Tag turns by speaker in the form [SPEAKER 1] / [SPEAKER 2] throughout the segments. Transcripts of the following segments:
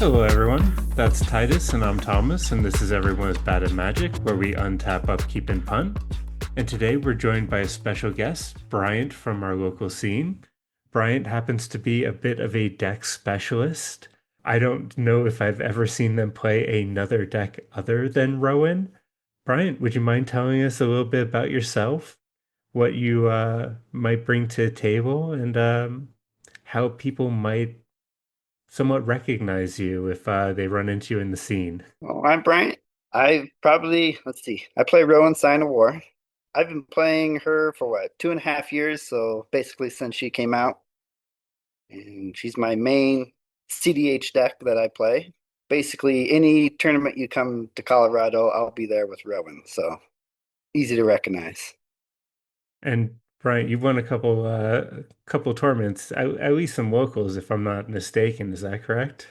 [SPEAKER 1] Hello, everyone. That's Titus, and I'm Thomas, and this is Everyone is Bad at Magic, where we untap, upkeep, and punt. And today we're joined by a special guest, Bryant from our local scene. Bryant happens to be a bit of a deck specialist. I don't know if I've ever seen them play another deck other than Rowan. Bryant, would you mind telling us a little bit about yourself, what you might bring to the table, and how people might somewhat recognize you if they run into you in the scene?
[SPEAKER 2] Well, I'm Bryant. Let's see, I play Rowan Sign of War. I've been playing her for what, 2.5 years, so basically since she came out. And she's my main CDH deck that I play. Basically, any tournament you come to Colorado, I'll be there with Rowan, so easy to recognize.
[SPEAKER 1] And Brian, you've won a couple tournaments, at least some locals, if I'm not mistaken. Is that correct?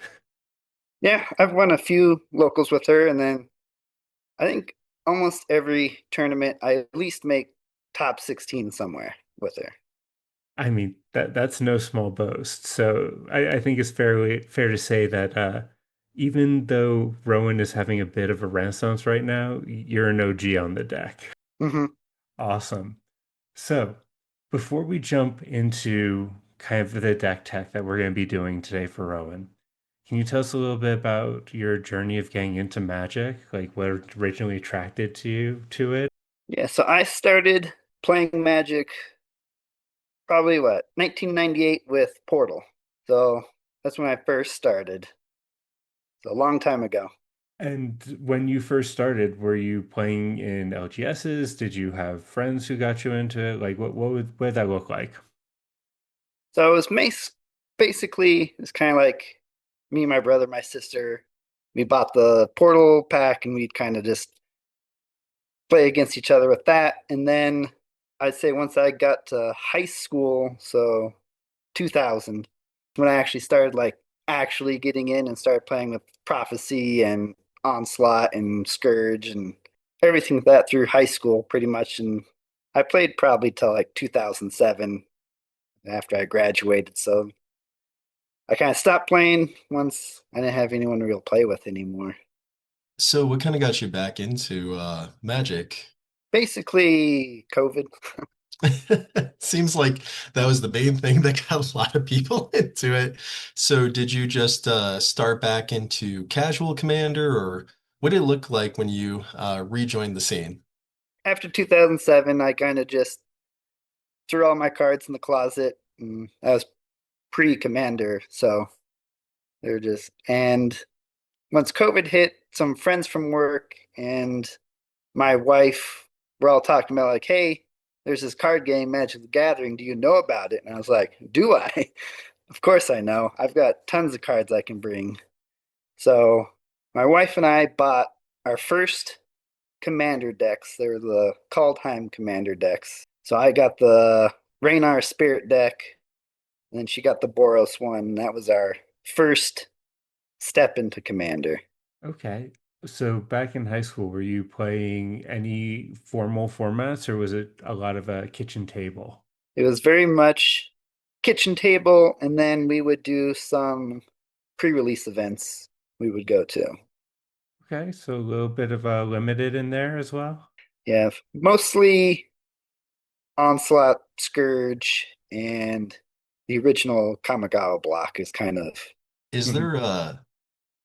[SPEAKER 2] Yeah, I've won a few locals with her, and then I think almost every tournament I at least make top 16 somewhere with her.
[SPEAKER 1] I mean, that's no small boast. So I think it's fairly fair to say that even though Rowan is having a bit of a renaissance right now, you're an OG on the deck.
[SPEAKER 2] Hmm.
[SPEAKER 1] Awesome. So, before we jump into kind of the deck tech that we're going to be doing today for Rowan, can you tell us a little bit about your journey of getting into Magic? Like what originally attracted to you to it?
[SPEAKER 2] Yeah, so I started playing Magic probably what, 1998 with Portal. So that's when I first started. So a long time ago.
[SPEAKER 1] And when you first started, were you playing in LGSs? Did you have friends who got you into it? Like what would that look like?
[SPEAKER 2] So it was basically it's kind of like me, my brother, my sister. We bought the Portal pack and we'd kind of just play against each other with that. And then I'd say once I got to high school, so 2000, when I actually started like actually getting in and started playing with Prophecy and Onslaught and Scourge and everything like that through high school pretty much. And I played probably till like 2007 after I graduated. So I kind of stopped playing once I didn't have anyone to real play with anymore.
[SPEAKER 3] So what kind of got you back into Magic?
[SPEAKER 2] Basically, COVID.
[SPEAKER 3] Seems like that was the main thing that got a lot of people into it. So did you just start back into casual commander, or what did it look like when you rejoined the scene?
[SPEAKER 2] After 2007, I kind of just threw all my cards in the closet. And I was pre-commander, so they're just and once COVID hit, some friends from work and my wife were all talking about like, hey, there's this card game, Magic the Gathering. Do you know about it? And I was like, do I? Of course I know. I've got tons of cards I can bring. So my wife and I bought our first commander decks. They were the Kaldheim commander decks. So I got the Raynar Spirit deck, and then she got the Boros one. That was our first step into commander.
[SPEAKER 1] Okay. So back in high school, were you playing any formal formats or was it a lot of a kitchen table?
[SPEAKER 2] It was very much kitchen table, and then we would do some pre-release events we would go to.
[SPEAKER 1] Okay, so a little bit of a limited in there as well.
[SPEAKER 2] Yeah, mostly Onslaught, Scourge, and the original Kamigawa block is kind of.
[SPEAKER 3] Is
[SPEAKER 1] Mhm.
[SPEAKER 3] there a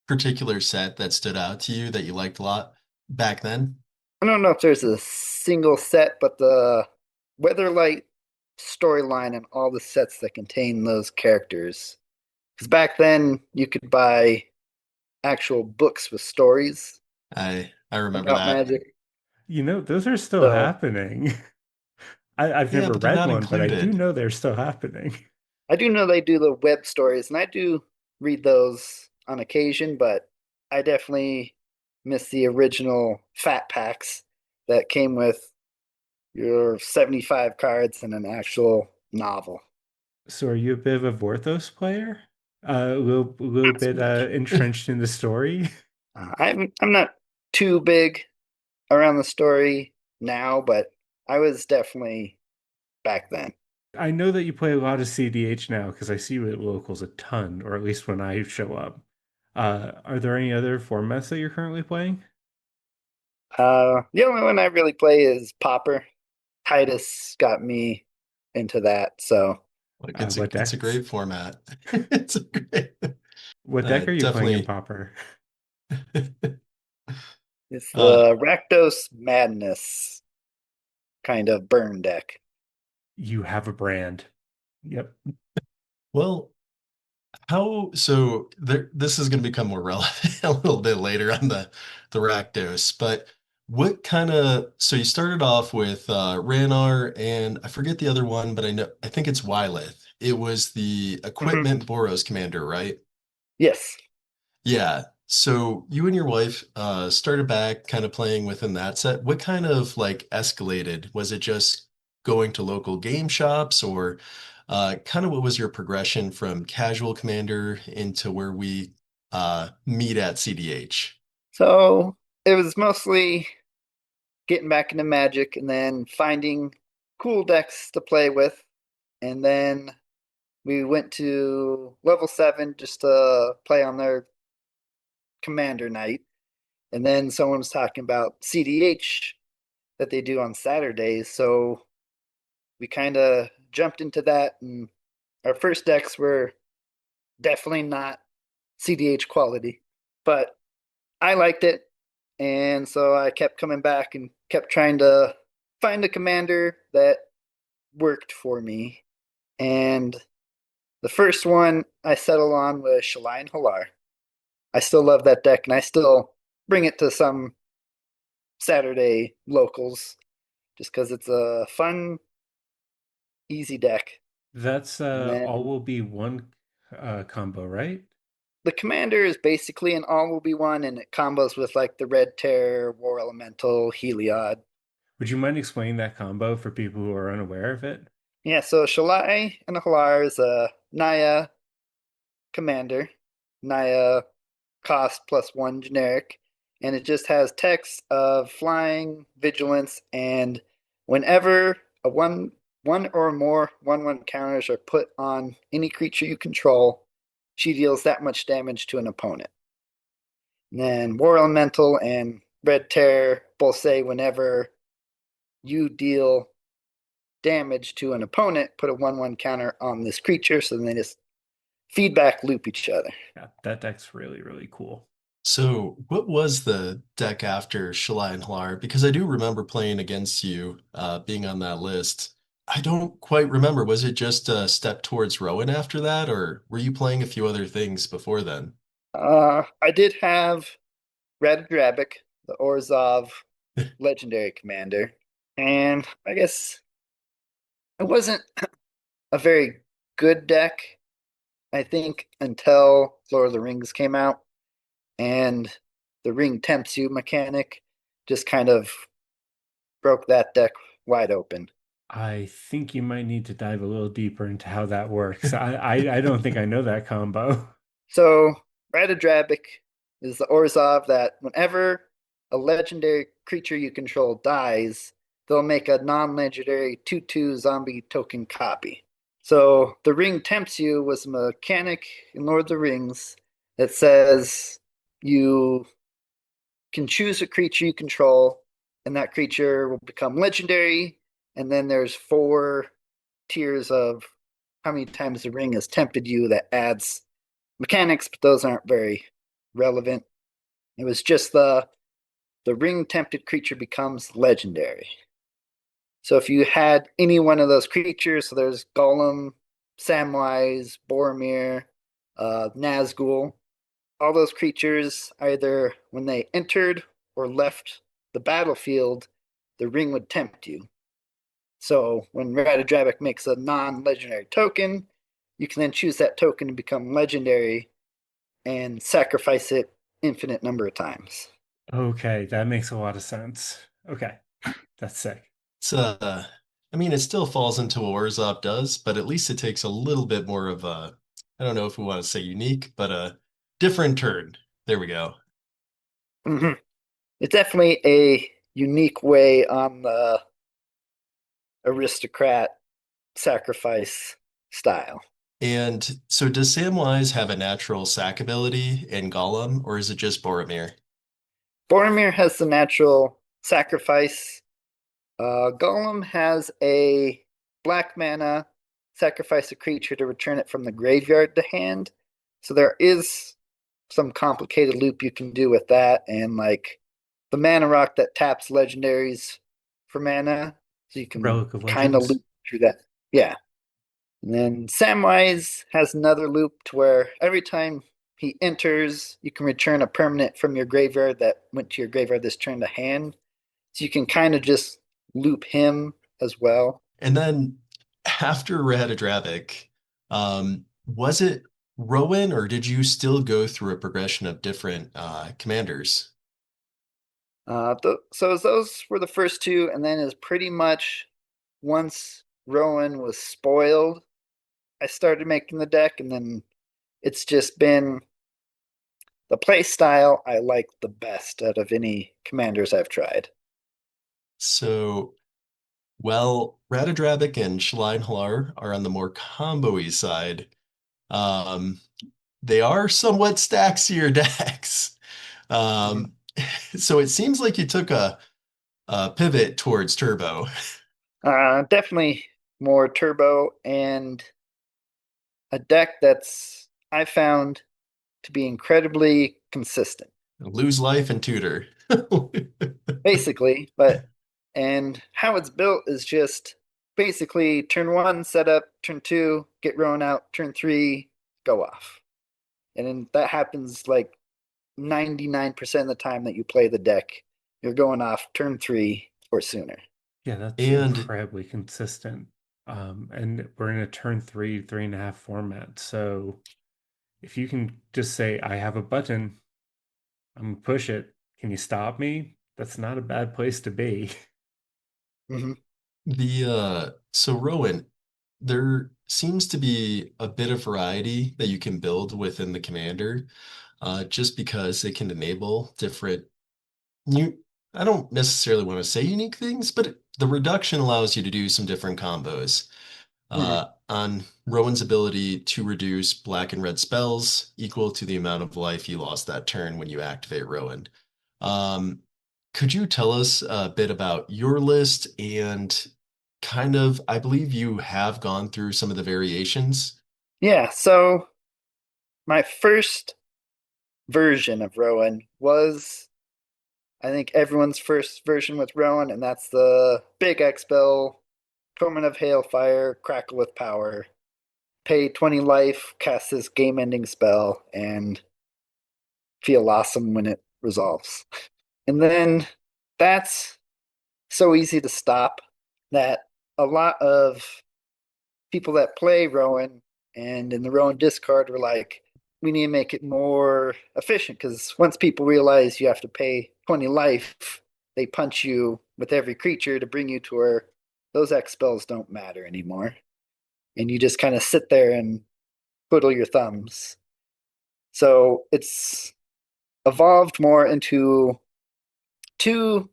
[SPEAKER 3] particular set that stood out to you that you liked a lot back then?
[SPEAKER 2] I don't know if there's a single set, but the Weatherlight storyline and all the sets that contain those characters. Because back then you could buy actual books with stories
[SPEAKER 3] I remember
[SPEAKER 2] about
[SPEAKER 3] that.
[SPEAKER 2] magic.
[SPEAKER 1] Those are still
[SPEAKER 2] So
[SPEAKER 1] happening. I've
[SPEAKER 3] Yeah,
[SPEAKER 1] never
[SPEAKER 3] but they're
[SPEAKER 1] read
[SPEAKER 3] not
[SPEAKER 1] one, but I do
[SPEAKER 3] included.
[SPEAKER 1] know they're still happening.
[SPEAKER 2] I do know they do the web stories, and I do read those on occasion, but I definitely miss the original fat packs that came with your 75 cards and an actual novel.
[SPEAKER 1] So are you a bit of a Vorthos player? A little
[SPEAKER 2] Not so
[SPEAKER 1] bit
[SPEAKER 2] much.
[SPEAKER 1] entrenched in the story?
[SPEAKER 2] I'm not too big around the story now, but I was definitely back then.
[SPEAKER 1] I know that you play a lot of CDH now because I see you at locals a ton, or at least when I show up. Are there any other formats that you're currently playing?
[SPEAKER 2] The only one I really play is Popper. Titus got me into that, so
[SPEAKER 3] Like
[SPEAKER 1] What
[SPEAKER 3] it's a
[SPEAKER 1] decks?
[SPEAKER 3] great format. It's a great
[SPEAKER 1] What deck are you playing in
[SPEAKER 3] definitely
[SPEAKER 1] Pauper?
[SPEAKER 2] it's
[SPEAKER 3] uh
[SPEAKER 2] the Rakdos Madness kind of burn deck.
[SPEAKER 1] You have a brand. Yep.
[SPEAKER 3] well, how so there this is going to become more relevant a little bit later on the Rakdos, but what kind of so you started off with Ranar and I forget the other one, but I think it's Wylith. It was the
[SPEAKER 2] Mhm.
[SPEAKER 3] equipment Boros commander, right?
[SPEAKER 2] Yes.
[SPEAKER 3] Yeah. So you and your wife started back kind of playing within that set. What kind of like escalated? Was it just going to local game shops or kind of what was your progression from casual commander into where we meet at CDH?
[SPEAKER 2] So it was mostly getting back into Magic and then finding cool decks to play with. And then we went to level 7 just to play on their commander night. And then someone was talking about CDH that they do on Saturdays. So we kind of jumped into that. And our first decks were definitely not CDH quality, but I liked it. And so I kept coming back and kept trying to find a commander that worked for me. And the first one I settled on was Shalai Halar. I still love that deck, and I still bring it to some Saturday locals just because it's a fun, easy deck.
[SPEAKER 1] That's
[SPEAKER 2] And
[SPEAKER 1] all
[SPEAKER 2] then
[SPEAKER 1] will be one combo, right?
[SPEAKER 2] the commander is basically an all will be one, and it combos with like the Red Terror, War Elemental, Heliod.
[SPEAKER 1] Would you mind explaining that combo for people who are unaware of it?
[SPEAKER 2] Yeah, so Shalai and Halar is a Naya commander. Naya cost +1 generic, and it just has text of flying, vigilance, and whenever a one or more 1/1 counters are put on any creature you control, she deals that much damage to an opponent. And then War Elemental and Red Terror both say whenever you deal damage to an opponent, put a 1/1 counter on this creature, so then they just feedback loop each other.
[SPEAKER 1] Yeah, that deck's really, really cool.
[SPEAKER 3] So what was the deck after Shalai and Halar? Because I do remember playing against you, being on that list. I don't quite remember. Was it just a step towards Rowan after that, or were you playing a few other things before then?
[SPEAKER 2] I did have Radodrabic, the Orzhov legendary commander, and I guess it wasn't a very good deck, I think, until Lord of the Rings came out, and the ring tempts you mechanic just kind of broke that deck wide open.
[SPEAKER 1] I think you might need to dive a little deeper into how that works. I don't think I know that combo.
[SPEAKER 2] So Radodrabic is the Orzhov that whenever a legendary creature you control dies, they'll make a non-legendary 2/2 zombie token copy. So the ring tempts you was a mechanic in Lord of the Rings that says you can choose a creature you control, and that creature will become legendary. And then there's 4 tiers of how many times the ring has tempted you that adds mechanics, but those aren't very relevant. It was just the ring tempted creature becomes legendary. So if you had any one of those creatures, so there's Golem, Samwise, Boromir, Nazgul, all those creatures, either when they entered or left the battlefield, the ring would tempt you. So when Radadrabic makes a non-legendary token, you can then choose that token to become legendary and sacrifice it infinite number of times.
[SPEAKER 1] Okay, that makes a lot of sense. Okay, that's sick.
[SPEAKER 3] It's I mean, it still falls into what Orzhov does, but at least it takes a little bit more of a, I don't know if we want to say unique, but a different turn. There we go.
[SPEAKER 2] Mhm. It's definitely a unique way on the aristocrat sacrifice style.
[SPEAKER 3] And so does Samwise have a natural sack ability in Golem, or is it just Boromir?
[SPEAKER 2] Boromir has the natural sacrifice. Golem has a black mana, sacrifice a creature to return it from the graveyard to hand. So there is some complicated loop you can do with that, and like the mana rock that taps legendaries for mana, so you can
[SPEAKER 1] Relic of
[SPEAKER 2] kind of
[SPEAKER 1] Legends.
[SPEAKER 2] loop through that. Yeah. And then Samwise has another loop to where every time he enters, you can return a permanent from your graveyard that went to your graveyard this turn to hand. So you can kind of just loop him as well.
[SPEAKER 3] And then after Radadravic, was it Rowan, or did you still go through a progression of different commanders?
[SPEAKER 2] So those were the first two, and then is pretty much once Rowan was spoiled, I started making the deck, and then it's just been the play style I like the best out of any commanders I've tried.
[SPEAKER 3] So, well, Radadravic and Shalin are on the more combo-y side. Um, they are somewhat staxier decks.
[SPEAKER 2] Mhm.
[SPEAKER 3] Um, so it seems like you took a pivot towards turbo.
[SPEAKER 2] Definitely more turbo and a deck that's I found to be incredibly consistent,
[SPEAKER 3] Lose life and tutor.
[SPEAKER 2] basically. But and how it's built is just basically turn one, set up, turn two, get Rowan out, turn three, go off. And then that happens like 99% of the time that you play the deck. You're going off turn three or sooner.
[SPEAKER 1] Yeah, that's
[SPEAKER 3] And
[SPEAKER 1] incredibly consistent. And we're in a turn three, 3.5 format. So if you can just say, I have a button, I'm gonna push it. Can you stop me? That's not a bad place to be.
[SPEAKER 2] Mm-hmm.
[SPEAKER 3] so Rowan, there seems to be a bit of variety that you can build within the commander, just because it can enable different you I don't necessarily want to say unique things, but the reduction allows you to do some different combos.
[SPEAKER 2] Mm-hmm.
[SPEAKER 3] On Rowan's ability to reduce black and red spells equal to the amount of life you lost that turn when you activate Rowan. Um, could you tell us a bit about your list and kind of, I believe you have gone through some of the variations.
[SPEAKER 2] Yeah, so my first version of Rowan was I think everyone's first version with Rowan, and that's the big expel, Torment of Hailfire, Crackle with Power. Pay 20 life, cast this game ending spell, and feel awesome when it resolves. And then that's so easy to stop that a lot of people that play Rowan and in the Rowan Discord were like, we need to make it more efficient because once people realize you have to pay 20 life, they punch you with every creature to bring you to where those X spells don't matter anymore. And you just kind of sit there and twiddle your thumbs. So it's evolved more into two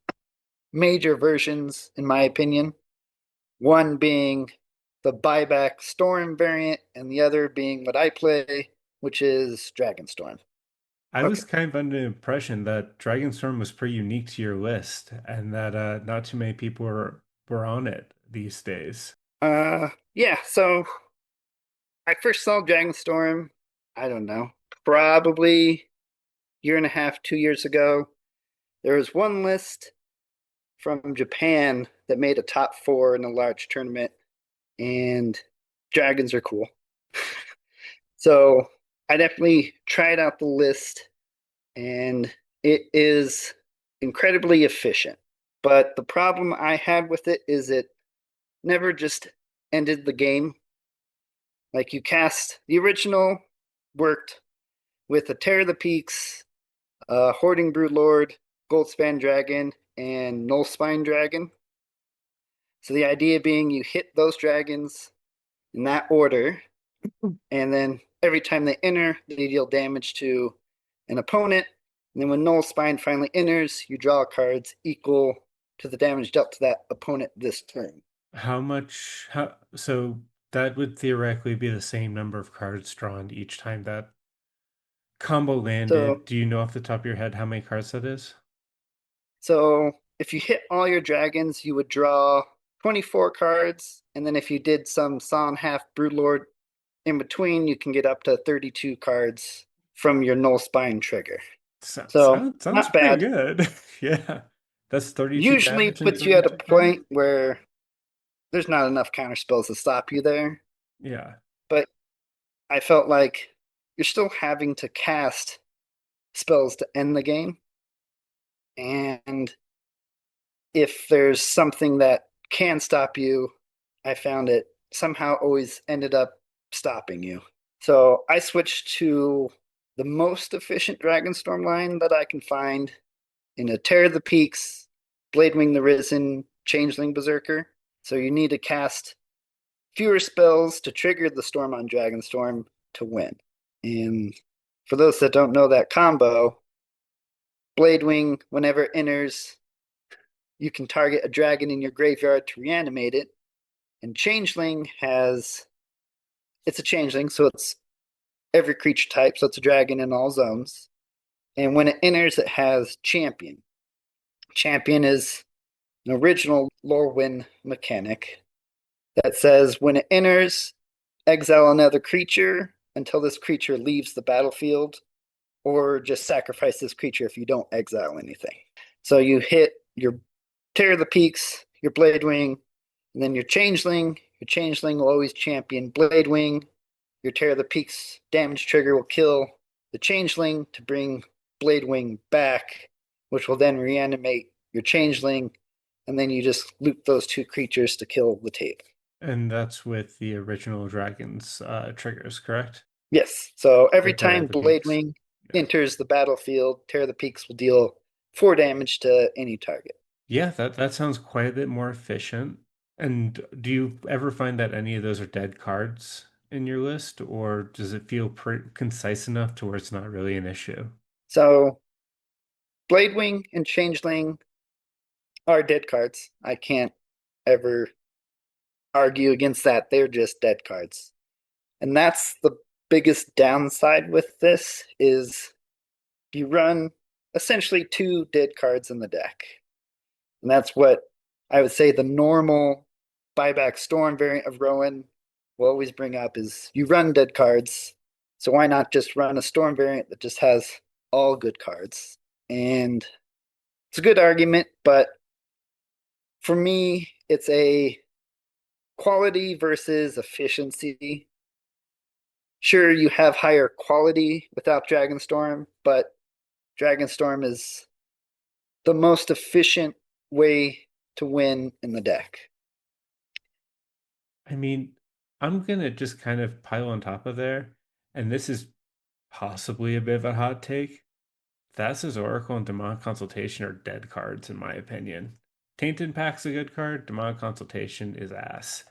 [SPEAKER 2] major versions, in my opinion. One being the buyback Storm variant, and the other being what I play, which is Dragonstorm.
[SPEAKER 1] I
[SPEAKER 2] Okay.
[SPEAKER 1] was kind of under the impression that Dragonstorm was pretty unique to your list and that not too many people were on it these days.
[SPEAKER 2] Yeah, so I first saw Dragonstorm, I don't know, probably year and a half, 2 years ago. There was one list from Japan that made a top four in a large tournament, and dragons are cool. So I definitely tried out the list, and it is incredibly efficient. But the problem I had with it is it never just ended the game. Like you cast the original worked with a Tear of the Peaks, Hoarding Broodlord, Goldspan Dragon, and Nullspine Dragon. So the idea being you hit those dragons in that order, and then every time they enter, they deal damage to an opponent. And then when Nullspine finally enters, you draw cards equal to the damage dealt to that opponent this turn.
[SPEAKER 1] So That would theoretically be the same number of cards drawn each time that combo landed.
[SPEAKER 2] So
[SPEAKER 1] Do you know off the top of your head how many cards that is?
[SPEAKER 2] so if you hit all your dragons, you would draw 24 cards, and then if you did some Son half Broodlord in between, you can get up to 32 cards from your Null Spine trigger. So
[SPEAKER 1] Sounds
[SPEAKER 2] not
[SPEAKER 1] pretty
[SPEAKER 2] bad.
[SPEAKER 1] good. Yeah. That's 32
[SPEAKER 2] Usually
[SPEAKER 1] damage and
[SPEAKER 2] puts you at a
[SPEAKER 1] 32 cards.
[SPEAKER 2] point where there's not enough counter spells to stop you there.
[SPEAKER 1] Yeah.
[SPEAKER 2] But I felt like you're still having to cast spells to end the game. And if there's something that can stop you, I found it somehow always ended up stopping you. So I switched to the most efficient Dragonstorm line that I can find in a Tear the Peaks, Bladewing the Risen, Changeling Berserker. So you need to cast fewer spells to trigger the Storm on Dragonstorm to win. And for those that don't know that combo, Bladewing, whenever it enters, you can target a dragon in your graveyard to reanimate it. And Changeling has it's a changeling, so it's every creature type, so it's a dragon in all zones. And when it enters, it has champion. Champion is an original Lorwyn mechanic that says when it enters, exile another creature until this creature leaves the battlefield, or just sacrifice this creature if you don't exile anything. So you hit your Tear the Peaks, your Bladewing, and then your Changeling. Your Changeling will always champion Bladewing. Your Tear the Peaks damage trigger will kill the Changeling to bring Bladewing back, which will then reanimate your Changeling, and then you just loop those two creatures to kill the table.
[SPEAKER 1] And that's with the original Dragons triggers, correct?
[SPEAKER 2] Yes, so
[SPEAKER 1] The
[SPEAKER 2] every
[SPEAKER 1] Tear
[SPEAKER 2] time
[SPEAKER 1] the Peaks.
[SPEAKER 2] Bladewing
[SPEAKER 1] Yeah.
[SPEAKER 2] enters the battlefield, Tear the Peaks will deal 4 damage to any target.
[SPEAKER 1] Yeah, that sounds quite a bit more efficient. And do you ever find that any of those are dead cards in your list, or does it feel concise enough to where it's not really an issue?
[SPEAKER 2] So Bladewing and Changeling are dead cards. I can't ever argue against that. They're just dead cards. And that's the biggest downside with this is you run essentially 2 dead cards in the deck. And that's what I would say the normal buyback Storm variant of Rowan will always bring up is you run dead cards. So why not just run a Storm variant that just has all good cards? And it's a good argument, but for me, it's a quality versus efficiency. Sure, you have higher quality without Dragonstorm, but Dragonstorm is the most efficient way to win in the deck.
[SPEAKER 1] I mean, I'm gonna just kind of pile on top of there, and this is possibly a bit of a hot take. Thassa's Oracle and Demonic Consultation are dead cards, in my opinion. Tainted Pack's a good card, Demonic Consultation is ass.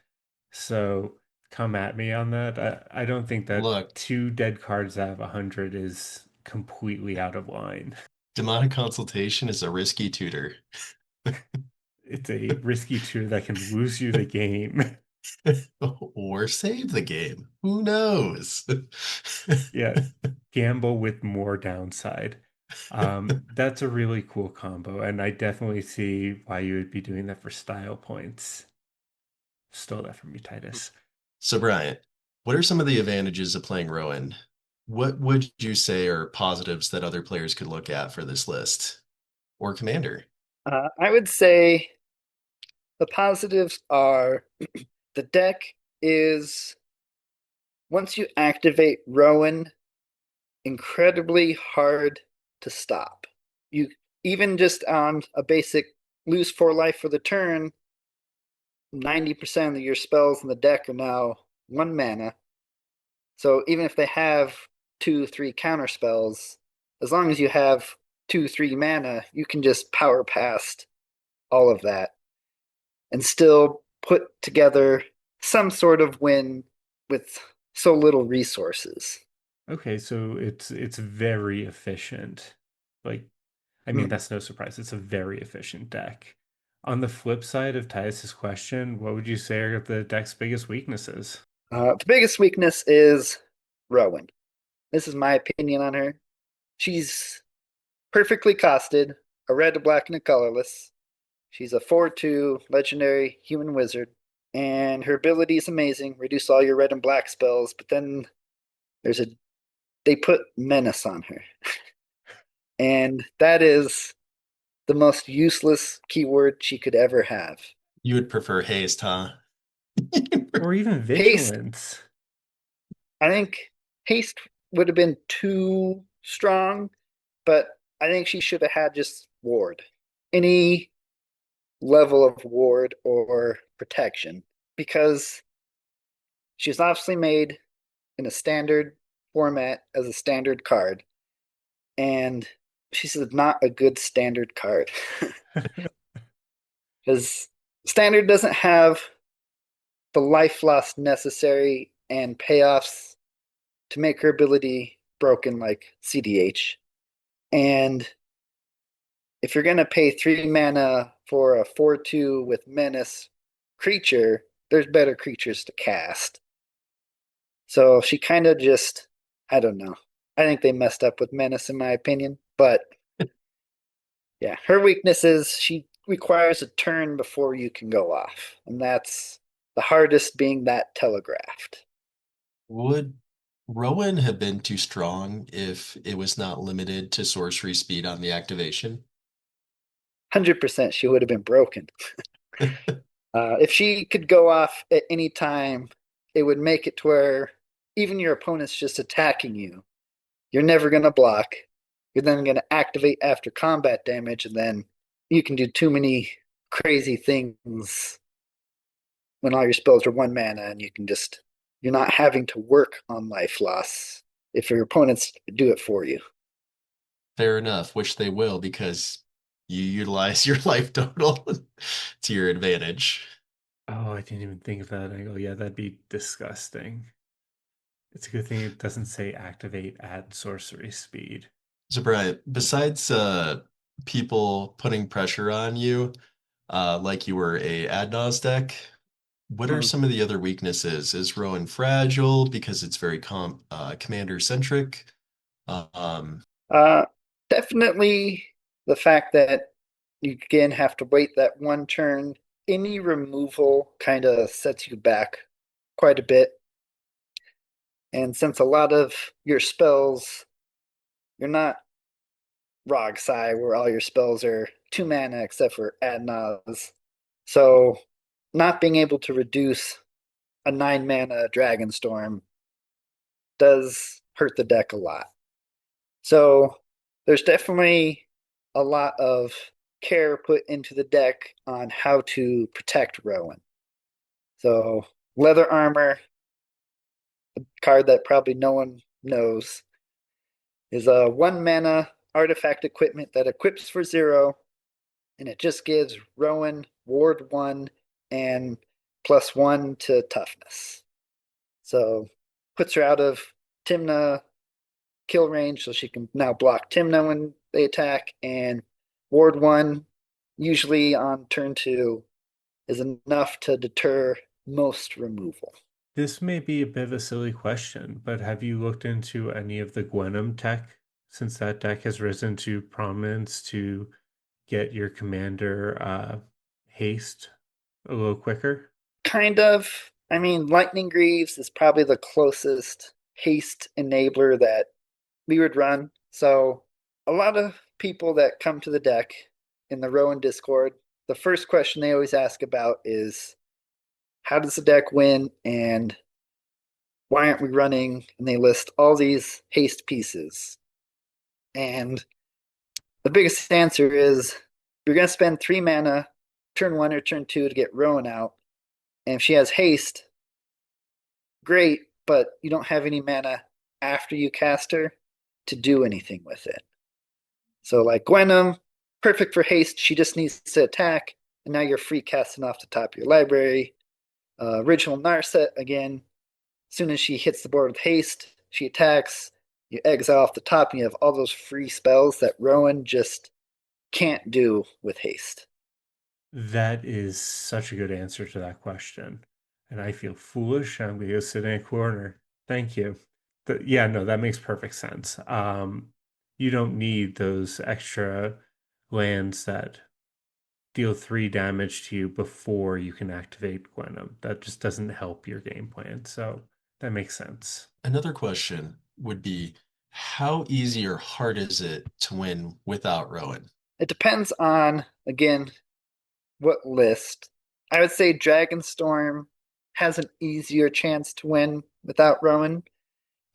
[SPEAKER 1] So come at me on that. I don't think that
[SPEAKER 3] Look,
[SPEAKER 1] two dead cards out of 100 is completely out of line.
[SPEAKER 3] demonic consultation is a risky tutor.
[SPEAKER 1] It's a risky tour that can lose you the game.
[SPEAKER 3] Or save the game. Who knows?
[SPEAKER 1] Yeah, gamble with more downside. That's a really cool combo, and I definitely see why you would be doing that for style points. Stole that from you, Titus.
[SPEAKER 3] So, Bryant, what are some of the advantages of playing Rowan? What would you say are positives that other players could look at for this list? Or Commander?
[SPEAKER 2] I would say the positives are the deck is once you activate Rowan, incredibly hard to stop. You even just on a basic lose 4 life for the turn, 90% of your spells in the deck are now 1 mana. So even if they have 2, 3 counter spells, as long as you have 2, 3 mana, you can just power past all of that and still put together some sort of win with so little resources.
[SPEAKER 1] Okay, so it's very efficient. Like, I mean,
[SPEAKER 2] Hmm.
[SPEAKER 1] that's no surprise. It's a very efficient deck. On the flip side of Titus's question, what would you say are the deck's biggest weaknesses?
[SPEAKER 2] The biggest weakness is Rowan. This is my opinion on her. She's perfectly costed, a red, a black, and a colorless. She's a 4/2 legendary human wizard, and her ability is amazing. Reduce all your red and black spells, but then there's a they put menace on her, and that is the most useless keyword she could ever have.
[SPEAKER 3] You would prefer haste, huh?
[SPEAKER 1] Or even
[SPEAKER 2] Haste,
[SPEAKER 1] vigilance.
[SPEAKER 2] I think haste would have been too strong, but I think she should have had just ward. Any level of ward or protection because she's obviously made in a standard format as a standard card, and she's not a good standard card because standard doesn't have the life loss necessary and payoffs to make her ability broken like CDH. And if you're going to pay 3 mana for a 4/2 with menace creature, there's better creatures to cast. So she kind of just, I don't know. I think they messed up with menace, in my opinion. But yeah, her weakness is she requires a turn before you can go off. And that's the hardest being that telegraphed.
[SPEAKER 3] Would Rowan have been too strong if it was not limited to sorcery speed on the activation?
[SPEAKER 2] 100% she would have been broken. If she could go off at any time, it would make it to where even your opponent's just attacking you. You're never going to block. You're then going to activate after combat damage, and then you can do too many crazy things when all your spells are 1 mana, and you're not having to work on life loss if your opponents do it for you.
[SPEAKER 3] Fair enough, which they will because you utilize your life total to your advantage.
[SPEAKER 1] Oh, I didn't even think of that angle. Yeah, that'd be disgusting. It's a good thing it doesn't say activate at sorcery speed.
[SPEAKER 3] So, Brian, besides people putting pressure on you, like you were a Adnos deck, what are
[SPEAKER 2] Mhm.
[SPEAKER 3] some of the other weaknesses? Is Rowan fragile because it's very commander centric? Um,
[SPEAKER 2] Uh, Definitely the fact that you again have to wait that one turn. Any removal kind of sets you back quite a bit. And since a lot of your spells, you're not Rogsai, where all your spells are 2 mana except for Adnaz. So not being able to reduce a 9 mana Dragonstorm does hurt the deck a lot. So there's definitely a lot of care put into the deck on how to protect Rowan. So leather armor, a card that probably no one knows, is a 1 mana artifact equipment that equips for 0, and it just gives Rowan Ward 1 and +1 to toughness. So puts her out of Timna kill range, so she can now block Timna when they attack, and Ward 1, usually on turn 2, is enough to deter most removal.
[SPEAKER 1] This may be a bit of a silly question, but have you looked into any of the Gwenum tech since that deck has risen to prominence to get your commander haste a little quicker?
[SPEAKER 2] Kind of. I mean, Lightning Greaves is probably the closest haste enabler that we would run. So, a lot of people that come to the deck in the Rowan Discord, the first question they always ask about is how does the deck win and why aren't we running? And they list all these haste pieces. And the biggest answer is you're going to spend 3 mana turn 1 or turn 2 to get Rowan out. And if she has haste, great, but you don't have any mana after you cast her to do anything with it. So, like Gwenum, perfect for haste. She just needs to attack, and now you're free casting off the top of your library. Original Narset, again, as soon as she hits the board with haste, she attacks. You exile off the top, and you have all those free spells that Rowan just can't do with haste.
[SPEAKER 1] That is such a good answer to that question. and I feel foolish. I'm going to go sit in a corner. Thank you. Yeah, no, that makes perfect sense. You don't need those extra lands that deal 3 damage to you before you can activate Gwenum. That just doesn't help your game plan. So that makes sense.
[SPEAKER 3] Another question would be, how easy or hard is it to win without Rowan?
[SPEAKER 2] It depends on, again, what list. I would say Dragonstorm has an easier chance to win without Rowan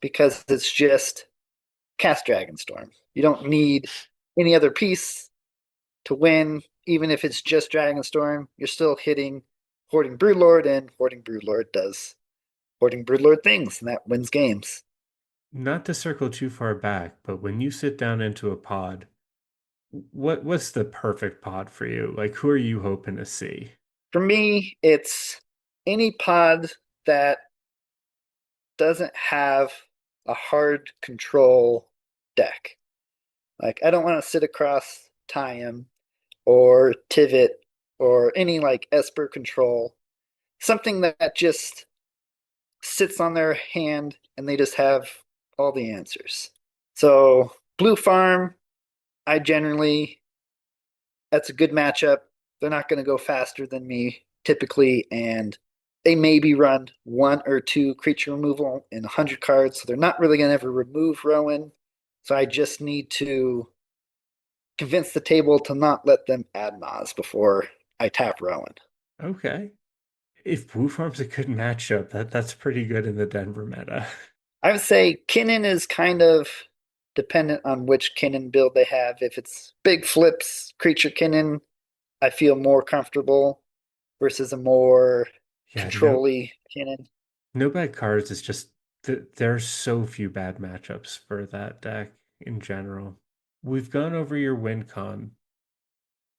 [SPEAKER 2] because it's just cast Dragonstorm. You don't need any other piece to win, even if it's just Dragonstorm. You're still hitting Hoarding Broodlord, and Hoarding Broodlord does Hoarding Broodlord things, and that wins games.
[SPEAKER 1] Not to circle too far back, but when you sit down into a pod, what's the perfect pod for you? Like, who are you hoping to see?
[SPEAKER 2] For me, it's any pod that doesn't have a hard control deck. Like, I don't want to sit across Thyam or Tivit or any like Esper control. Something that just sits on their hand and they just have all the answers. So, Blue Farm, I generally, that's a good matchup. They're not going to go faster than me typically, and they maybe run 1 or 2 creature removal in 100 cards, so they're not really going to ever remove Rowan. So I just need to convince the table to not let them add Maz before I tap Rowan.
[SPEAKER 1] Okay. If Blue Farm's a good matchup, that's pretty good in the Denver meta.
[SPEAKER 2] I would say Kinnan is kind of dependent on which Kinnan build they have. If it's big flips, creature Kinnan, I feel more comfortable versus a more
[SPEAKER 1] Yeah,
[SPEAKER 2] controlly Kinnan.
[SPEAKER 1] no bad cards. It's just there's so few bad matchups for that deck in general. We've gone over your win con.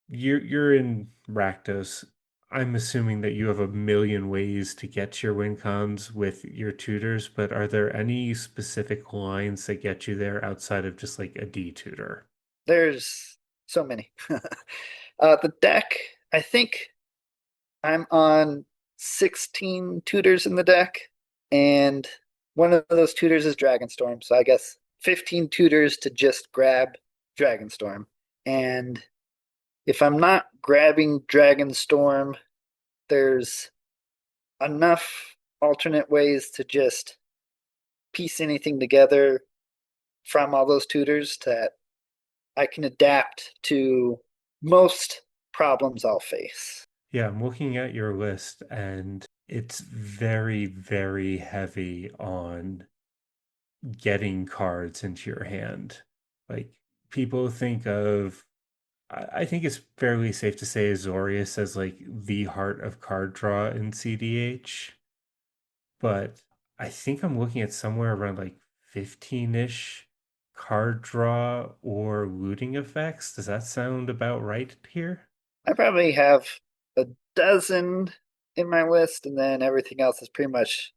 [SPEAKER 1] You're in Rakdos. I'm assuming that you have a million ways to get to your win cons with your tutors, but are there any specific lines that get you there outside of just like a D tutor?
[SPEAKER 2] There's so many. The deck, I think I'm on 16 tutors in the deck, and one of those tutors is Dragonstorm. So I guess 15 tutors to just grab Dragonstorm. And if I'm not grabbing Dragonstorm, there's enough alternate ways to just piece anything together from all those tutors that I can adapt to most problems I'll face.
[SPEAKER 1] Yeah, I'm looking at your list and it's very, very heavy on getting cards into your hand. Like people think of, I think it's fairly safe to say Azorius as like the heart of card draw in CDH, but I think I'm looking at somewhere around like 15-ish card draw or looting effects. Does that sound about right here?
[SPEAKER 2] I probably have a dozen in my list, and then everything else is pretty much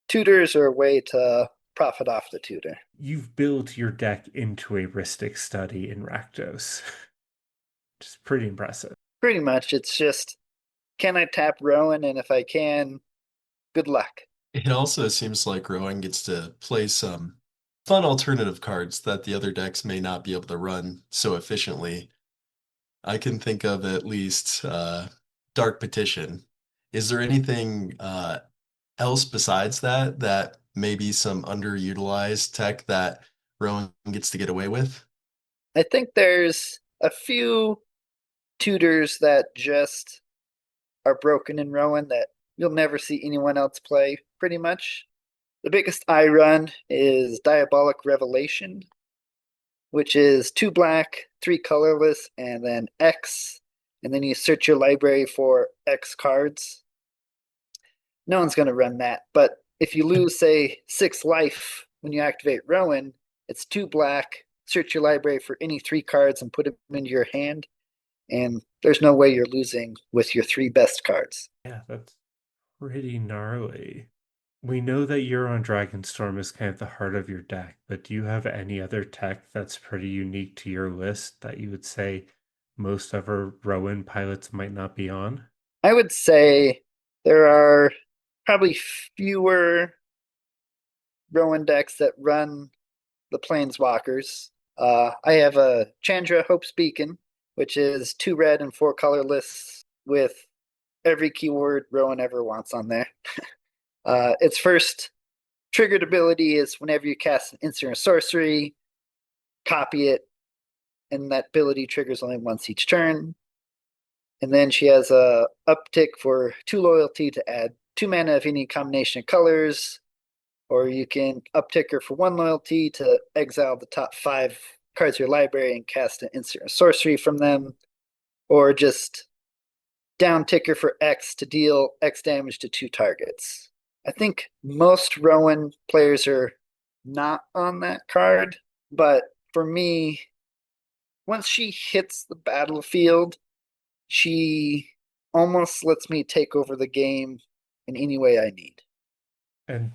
[SPEAKER 2] tutors or a way to profit off the tutor.
[SPEAKER 1] You've built your deck into a Ristic study in Rakdos. Which is pretty impressive.
[SPEAKER 2] Pretty much, it's just can I tap Rowan, and if I can, good luck.
[SPEAKER 3] It also seems like Rowan gets to play some fun alternative cards that the other decks may not be able to run so efficiently. I can think of at least Dark Petition. Is there anything else besides that that maybe some underutilized tech that Rowan gets to get away with?
[SPEAKER 2] I think there's a few tutors that just are broken in Rowan that you'll never see anyone else play, pretty much. The biggest I run is Diabolic Revelation, which is 2 black, 3 colorless, and then X. And then you search your library for X cards. No one's going to run that. But if you lose, say, 6 life when you activate Rowan, it's 2 black, search your library for any 3 cards and put them into your hand. And there's no way you're losing with your 3 best cards.
[SPEAKER 1] Yeah, that's pretty gnarly. We know that you're on Dragonstorm is kind of the heart of your deck, but do you have any other tech that's pretty unique to your list that you would say most other Rowan pilots might not be on?
[SPEAKER 2] I would say there are probably fewer Rowan decks that run the Planeswalkers. I have a Chandra Hope's Beacon, which is 2 red and 4 colorless with every keyword Rowan ever wants on there. Its first triggered ability is whenever you cast an instant or sorcery, copy it, and that ability triggers only once each turn. And then she has a uptick for 2 loyalty to add 2 mana of any combination of colors, or you can uptick her for 1 loyalty to exile the top 5 cards of your library and cast an instant or sorcery from them, or just down ticker for X to deal X damage to 2 targets. I think most Rowan players are not on that card, but for me, once she hits the battlefield, she almost lets me take over the game in any way I need.
[SPEAKER 1] And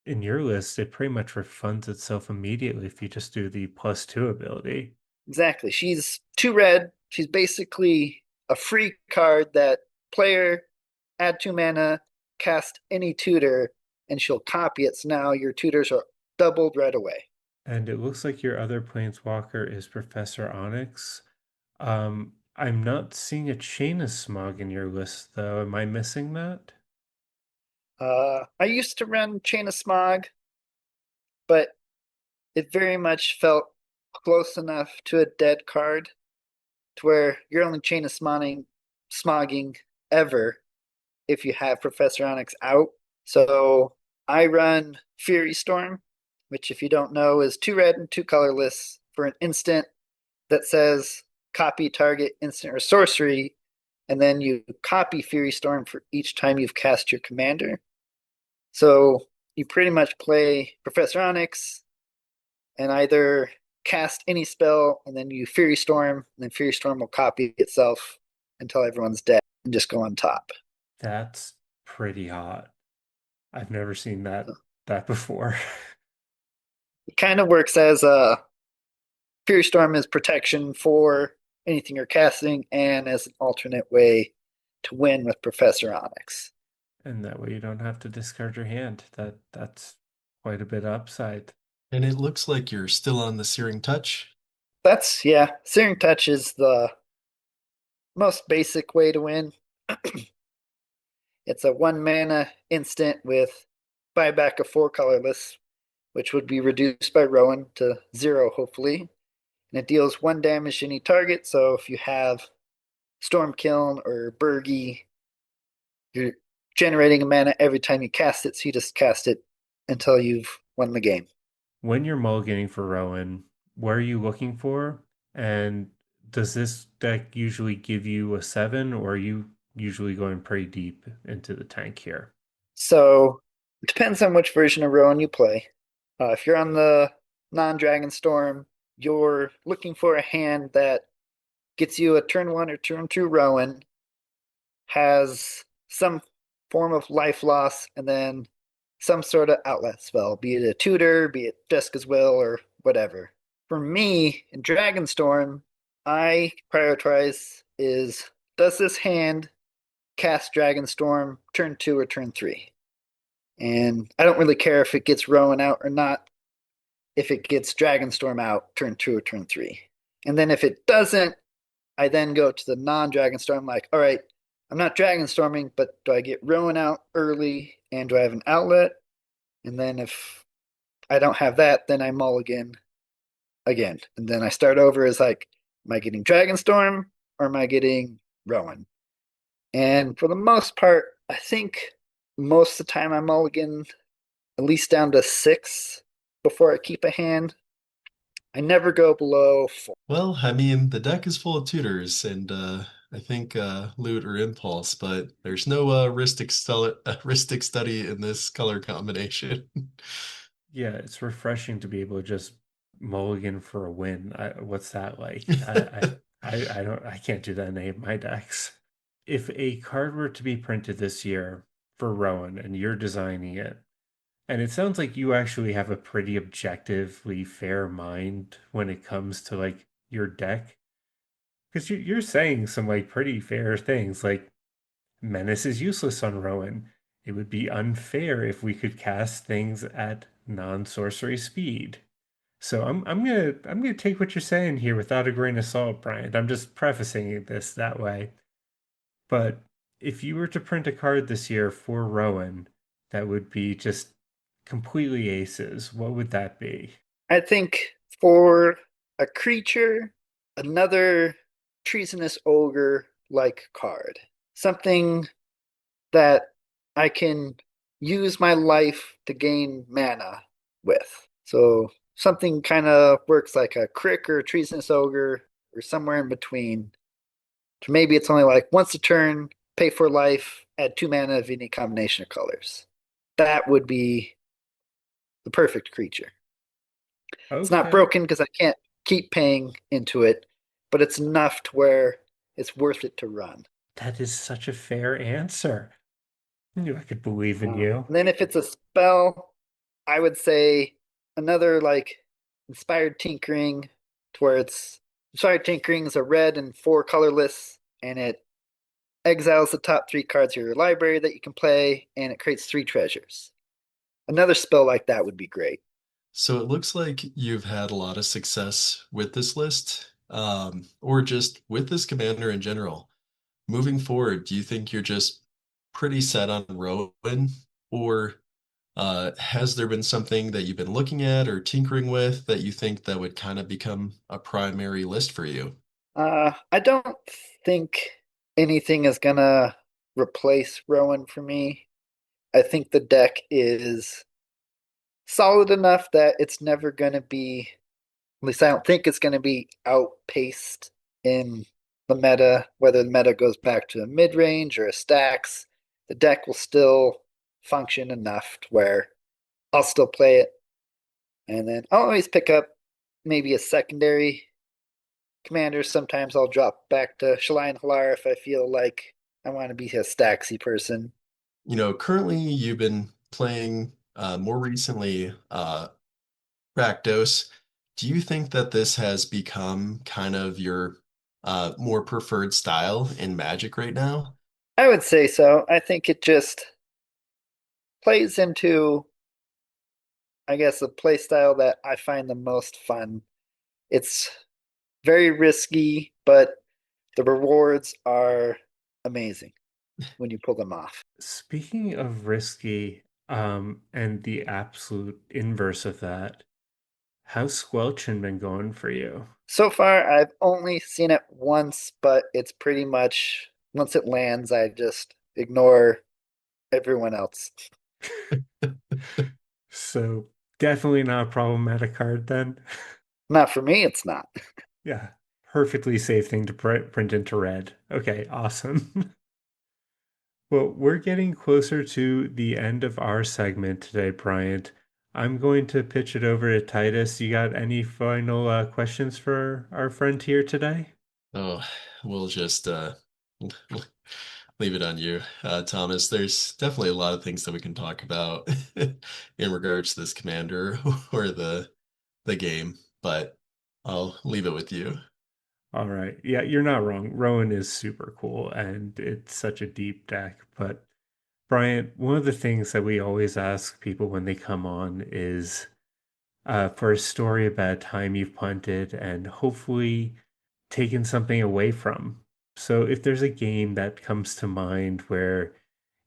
[SPEAKER 1] in your list, it pretty much refunds itself immediately if you just do the +2 ability.
[SPEAKER 2] Exactly. She's 2 red. She's basically a free card that player add 2 mana, cast any tutor, and she'll copy it. So now your tutors are doubled right away.
[SPEAKER 1] And it looks like your other planeswalker is Professor Onyx. I'm not seeing a Chain of Smog in your list, though. Am I missing that?
[SPEAKER 2] I used to run Chain of Smog, but it very much felt close enough to a dead card to where you're only Chain of Smogging ever if you have Professor Onyx out. So I run Fury Storm, which, if you don't know, is 2 red and 2 colorless for an instant that says copy target instant or sorcery, and then you copy Fury Storm for each time you've cast your commander. So you pretty much play Professor Onyx and either cast any spell and then you Fury Storm, and then Fury Storm will copy itself until everyone's dead and just go on top.
[SPEAKER 1] That's pretty hot. I've never seen that before.
[SPEAKER 2] It kind of works as a Fury Storm is protection for anything you're casting and as an alternate way to win with Professor Onyx.
[SPEAKER 1] And that way you don't have to discard your hand. That's quite a bit of upside.
[SPEAKER 3] And it looks like you're still on the Searing Touch.
[SPEAKER 2] That's, yeah, Searing Touch is the most basic way to win. It's a 1 mana instant with buyback of 4 colorless, which would be reduced by Rowan to 0, hopefully. And it deals 1 damage to any target. So if you have Stormkiln or Burgi, you're generating a mana every time you cast it. So you just cast it until you've won the game.
[SPEAKER 1] When you're mulliganing for Rowan, what are you looking for? And does this deck usually give you a 7, or are you usually going pretty deep into the tank here?
[SPEAKER 2] So it depends on which version of Rowan you play. If you're on the non-Dragonstorm, you're looking for a hand that gets you a turn 1 or turn 2 Rowan, has some form of life loss, and then some sort of outlet spell, be it a tutor, be it Jessica's Will, or whatever. For me, in Dragonstorm, I prioritize is, does this hand cast Dragonstorm turn 2 or turn 3? And I don't really care if it gets Rowan out or not, if it gets Dragonstorm out turn 2 or turn 3. And then if it doesn't, I then go to the non-Dragonstorm, like, all right, I'm not Dragonstorming, but do I get Rowan out early and do I have an outlet? And then if I don't have that, then I mulligan again. And then I start over as like, am I getting Dragonstorm or am I getting Rowan? And for the most part, I think most of the time I mulligan at least down to 6 before I keep a hand. I never go below 4.
[SPEAKER 3] Well, I mean, the deck is full of tutors, and I think loot or impulse, but there's no heuristic study in this color combination.
[SPEAKER 1] Yeah, it's refreshing to be able to just mulligan for a win. What's that like? I can't do that in any of my decks. If a card were to be printed this year for Rowan and you're designing it, and it sounds like you actually have a pretty objectively fair mind when it comes to like your deck, because you're saying some like pretty fair things, like Menace is useless on Rowan. it would be unfair if we could cast things at non-sorcery speed. So I'm gonna take what you're saying here without a grain of salt, Bryant. I'm just prefacing this that way. But if you were to print a card this year for Rowan that would be just completely aces, what would that be?
[SPEAKER 2] I think for a creature, another treasonous ogre like card. Something that I can use my life to gain mana with. So something kind of works like a crick or a treasonous ogre or somewhere in between. Maybe it's only like once a turn, pay for life, add 2 mana of any combination of colors. That would be the perfect creature. It's not
[SPEAKER 1] Okay.
[SPEAKER 2] broken because I can't keep paying into it, but it's enough to where it's worth it to run.
[SPEAKER 1] That is such a fair answer. I knew I could believe in you.
[SPEAKER 2] And then if it's a spell, I would say another like inspired tinkering, to where it's inspired tinkering is a red and 4 colorless, and it exiles the top 3 cards of your library that you can play, and it creates 3 treasures. Another spell like that would be great.
[SPEAKER 3] So it looks like you've had a lot of success with this list, or just with this commander in general. Moving forward, do you think you're just pretty set on Rowan, or has there been something that you've been looking at or tinkering with that you think that would kind of become a primary list for you?
[SPEAKER 2] I don't think anything is gonna replace Rowan for me. I think the deck is solid enough that it's never gonna be, at least I don't think it's gonna be outpaced in the meta, whether the meta goes back to a mid range or a stacks. The deck will still function enough to where I'll still play it. And then I'll always pick up maybe a secondary commander. Sometimes I'll drop back to Shalai and Halar if I feel like I want to be a stacksy person.
[SPEAKER 3] Currently you've been playing more recently Rakdos. Do you think that this has become kind of your more preferred style in Magic right now?
[SPEAKER 2] I would say so. I think it just plays into, I guess, the play style that I find the most fun. It's very risky, but the rewards are amazing when you pull them off.
[SPEAKER 1] Speaking of risky, and the absolute inverse of that, how's Squelchin been going for you?
[SPEAKER 2] So far, I've only seen it once, but it's pretty much once it lands, I just ignore everyone else.
[SPEAKER 1] So definitely not a problematic card then.
[SPEAKER 2] Not for me, it's not.
[SPEAKER 1] Yeah, perfectly safe thing to print into red. Okay, awesome. Well, we're getting closer to the end of our segment today, Bryant. I'm going to pitch it over to Titus. You got any final questions for our friend here today?
[SPEAKER 3] Oh, we'll just leave it on you, Thomas. There's definitely a lot of things that we can talk about in regards to this commander or the game, but I'll leave it with you.
[SPEAKER 1] All right. Yeah, you're not wrong. Rowan is super cool and it's such a deep deck. But Bryant, one of the things that we always ask people when they come on is for a story about a time you've punted and hopefully taken something away from. So if there's a game that comes to mind where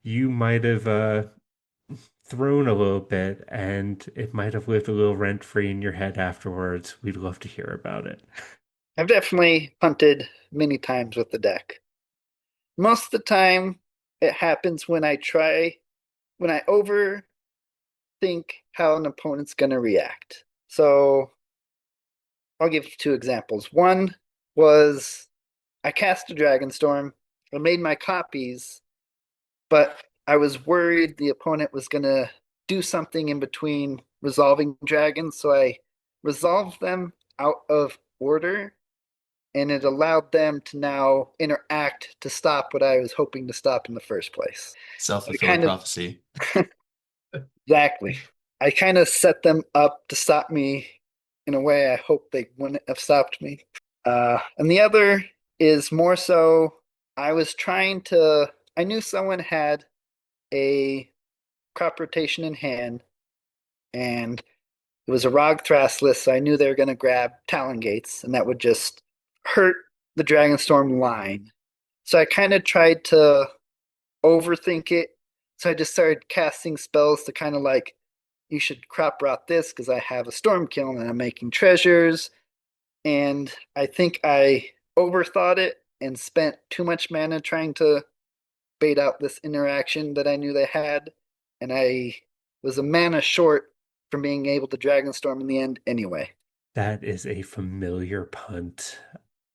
[SPEAKER 1] you might have thrown a little bit and it might have lived a little rent free in your head afterwards, we'd love to hear about it.
[SPEAKER 2] I've definitely punted many times with the deck. Most of the time, it happens when I overthink how an opponent's going to react. So I'll give you 2 examples. One was I cast a Dragonstorm, I made my copies, but I was worried the opponent was going to do something in between resolving dragons, so I resolved them out of order, and it allowed them to now interact to stop what I was hoping to stop in the first place. I
[SPEAKER 3] Self-fulfilling
[SPEAKER 2] kind of
[SPEAKER 3] prophecy.
[SPEAKER 2] exactly. I kind of set them up to stop me in a way I hope they wouldn't have stopped me. And the other is more so I was trying to, I knew someone had a crop rotation in hand, and it was a Rog Thrastless, so I knew they were going to grab Talon Gates, and that would just hurt the Dragonstorm line. So I kind of tried to overthink it. So I just started casting spells to kind of like, you should crop rot this because I have a storm kiln and I'm making treasures. And I think I overthought it and spent too much mana trying to bait out this interaction that I knew they had. And I was a mana short from being able to Dragonstorm in the end anyway.
[SPEAKER 1] That is a familiar punt.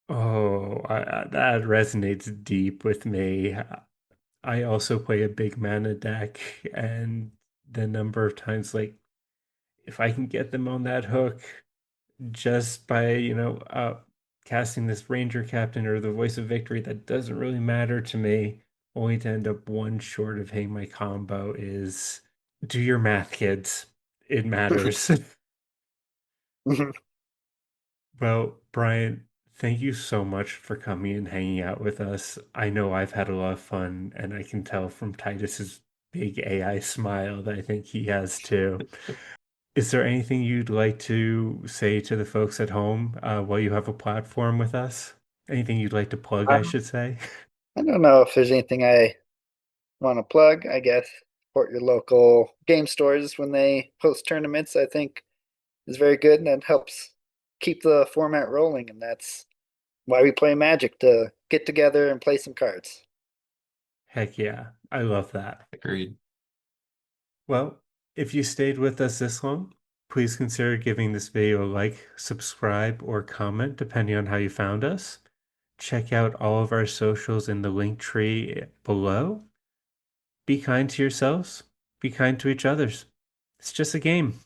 [SPEAKER 1] Oh, that resonates deep with me. I also play a big mana deck, and the number of times, like, if I can get them on that hook just by, casting this Ranger Captain or the Voice of Victory, that doesn't really matter to me, only to end up one short of hitting my combo is do your math, kids. It matters. Well, Brian, thank you so much for coming and hanging out with us. I know I've had a lot of fun, and I can tell from Titus's big AI smile that I think he has too. Is there anything you'd like to say to the folks at home while you have a platform with us? Anything you'd like to plug, I
[SPEAKER 2] um,
[SPEAKER 1] should say?
[SPEAKER 2] I don't know if there's anything I want to plug. I guess support your local game stores when they host tournaments. I think is very good, and that helps keep the format rolling. And that's why we play Magic, to get together and play some cards.
[SPEAKER 1] Heck yeah, I love that.
[SPEAKER 3] Agreed.
[SPEAKER 1] Well, if you stayed with us this long, please consider giving this video a like, subscribe, or comment, depending on how you found us. Check out all of our socials in the link tree below. Be kind to yourselves, be kind to each others. It's just a game.